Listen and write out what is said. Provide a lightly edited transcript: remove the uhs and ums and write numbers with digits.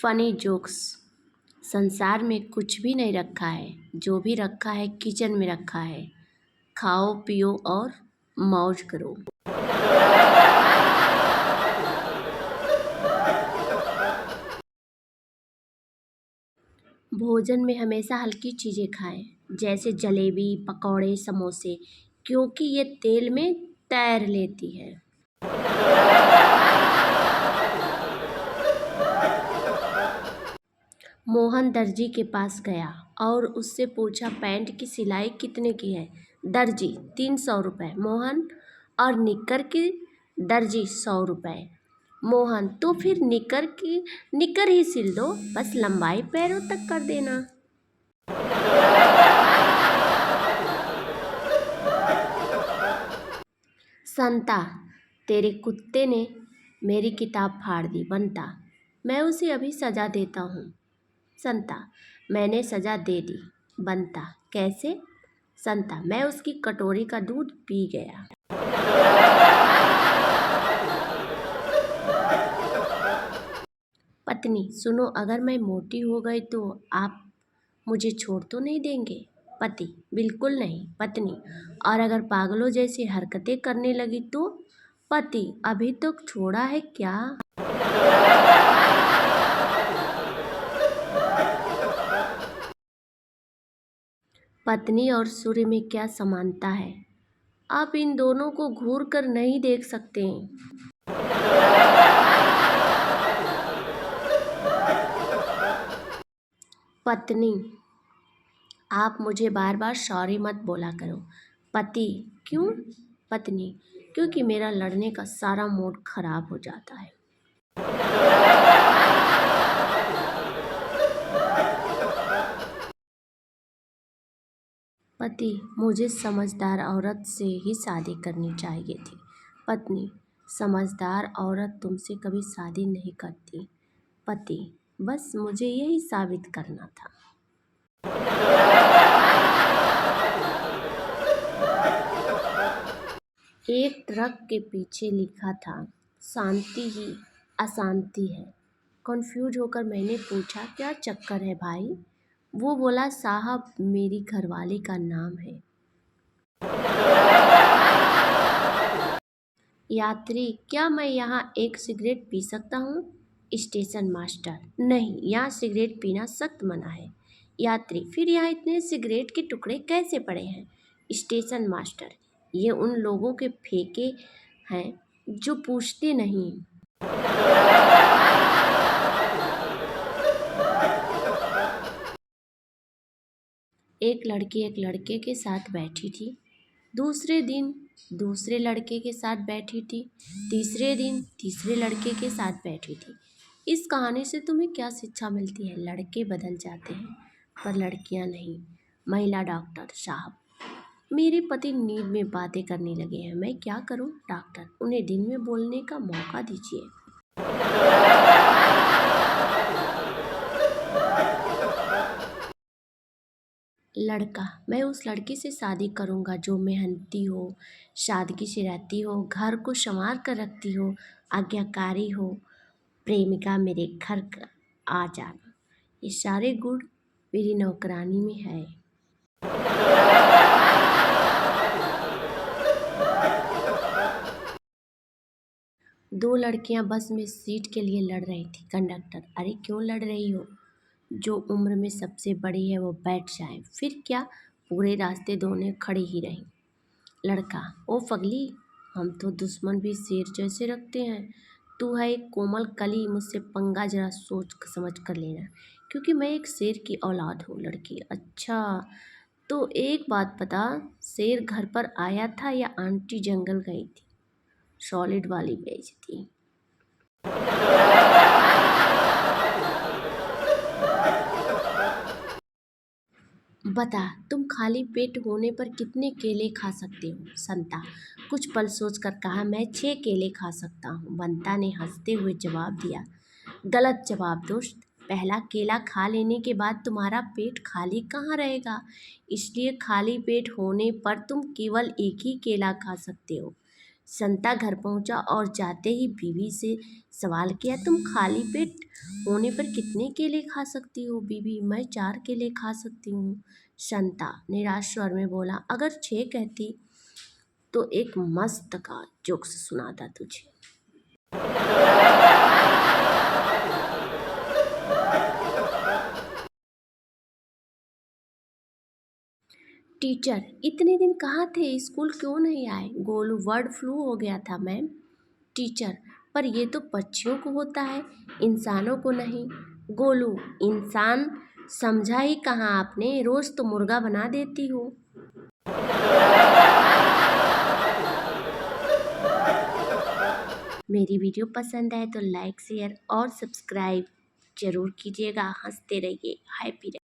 Funny jokes. संसार में कुछ भी नहीं रखा है, जो भी रखा है किचन में रखा है। खाओ पियो और मौज करो। भोजन में हमेशा हल्की चीज़ें खाएं, जैसे जलेबी, पकौड़े, समोसे, क्योंकि ये तेल में तैर लेती है। मोहन दर्जी के पास गया और उससे पूछा, पैंट की सिलाई कितने की है? दर्जी, 300 रुपये। मोहन, और निक्कर की? दर्जी, 100 रुपये। मोहन, तो फिर निक्कर ही सिल दो, बस लंबाई पैरों तक कर देना। संता, तेरे कुत्ते ने मेरी किताब फाड़ दी। बंता, मैं उसे अभी सजा देता हूँ। संता, मैंने सजा दे दी। बंता, कैसे? संता, मैं उसकी कटोरी का दूध पी गया। पत्नी, सुनो, अगर मैं मोटी हो गई तो आप मुझे छोड़ तो नहीं देंगे? पति, बिल्कुल नहीं। पत्नी, और अगर पागलों जैसी हरकतें करने लगी तो? पति, अभी तो छोड़ा है क्या? पत्नी और सूर्य में क्या समानता है? आप इन दोनों को घूर कर नहीं देख सकते। पत्नी, आप मुझे बार बार सॉरी मत बोला करो। पति, क्यों? पत्नी, क्योंकि मेरा लड़ने का सारा मूड खराब हो जाता है। पति, मुझे समझदार औरत से ही शादी करनी चाहिए थी। पत्नी, समझदार औरत तुमसे कभी शादी नहीं करती। पति, बस मुझे यही साबित करना था। एक ट्रक के पीछे लिखा था, शांति ही अशांति है। कंफ्यूज होकर मैंने पूछा, क्या चक्कर है भाई? वो बोला, साहब, मेरी घरवाली का नाम है। यात्री, क्या मैं यहाँ एक सिगरेट पी सकता हूँ? स्टेशन मास्टर, नहीं, यहाँ सिगरेट पीना सख्त मना है। यात्री, फिर यहाँ इतने सिगरेट के टुकड़े कैसे पड़े हैं? स्टेशन मास्टर, ये उन लोगों के फेंके हैं जो पूछते नहीं। एक लड़की एक लड़के के साथ बैठी थी। दूसरे दिन दूसरे लड़के के साथ बैठी थी। तीसरे दिन तीसरे लड़के के साथ बैठी थी। इस कहानी से तुम्हें क्या शिक्षा मिलती है? लड़के बदल जाते हैं पर लड़कियां नहीं। महिला डॉक्टर, साहब, मेरे पति नींद में बातें करने लगे हैं, मैं क्या करूं? डॉक्टर, उन्हें दिन में बोलने का मौका दीजिए। लड़का, मैं उस लड़की से शादी करूंगा जो मेहनती हो, सादगी से रहती हो, घर को संवार कर रखती हो, आज्ञाकारी हो, प्रेमिका मेरे घर आ जाना, ये सारे गुण मेरी नौकरानी में है। दो लड़कियां बस में सीट के लिए लड़ रही थी। कंडक्टर, अरे क्यों लड़ रही हो? जो उम्र में सबसे बड़ी है वो बैठ जाए। फिर क्या? पूरे रास्ते दोनों खड़ी ही रहीं। लड़का, ओ फगली, हम तो दुश्मन भी शेर जैसे रखते हैं। तू है एक कोमल कली, मुझसे पंगा जरा सोच समझ कर लेना, क्योंकि मैं एक शेर की औलाद हूँ। लड़की, अच्छा, तो एक बात बता, शेर घर पर आया था या आंटी जंगल गई थी? सॉलिड वाली गई थी। बता, तुम खाली पेट होने पर कितने केले खा सकते हो? संता कुछ पल सोचकर कहा, मैं 6 केले खा सकता हूँ। बंता ने हंसते हुए जवाब दिया, गलत जवाब दोस्त। पहला केला खा लेने के बाद तुम्हारा पेट खाली कहाँ रहेगा, इसलिए खाली पेट होने पर तुम केवल एक ही केला खा सकते हो। संता घर पहुंचा और जाते ही बीवी से सवाल किया, तुम खाली पेट होने पर कितने केले खा सकती हो? बीवी, मैं 4 केले खा सकती हूँ। संता निराश स्वर में बोला, अगर 6 कहती तो एक मस्त का जोक्स सुनाता तुझे। टीचर, इतने दिन कहाँ थे? स्कूल क्यों नहीं आए? गोलू, बर्ड फ्लू हो गया था मैम। टीचर, पर ये तो पक्षियों को होता है, इंसानों को नहीं। गोलू, इंसान समझा ही कहाँ आपने, रोज तो मुर्गा बना देती हो। मेरी वीडियो पसंद आए तो लाइक शेयर और सब्सक्राइब जरूर कीजिएगा। हंसते रहिए, हैप्पी रहिए।